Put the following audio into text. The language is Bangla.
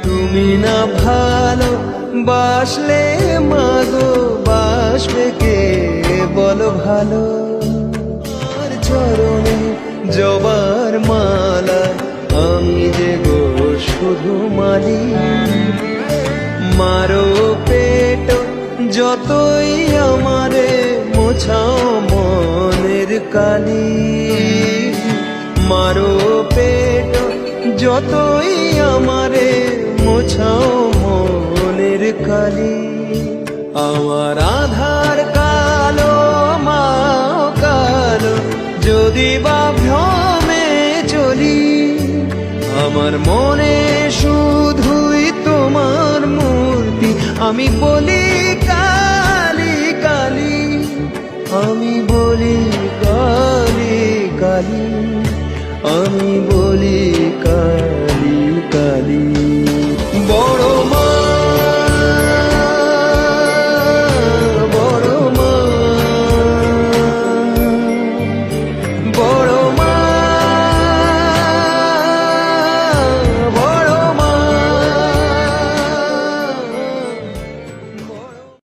তুমি না ভালো বাসলে মাগো বাসবে কে বলো ভালো। আর চরণে জবার মালা আমি যে গো শুধু মালি। মারো পেট যতই আমারে মোছাও মনের কালি। মারো পেট যতই আমারে মোছাও মনের কালি। আমার আধার কালো মাও কালো যদি বা ভ্রমে চলি। আমার মনে শুধুই তোমার মূর্তি, আমি বলি কালী কালী, আমি বলি কালী কালী, আমি বলি কালী কালী।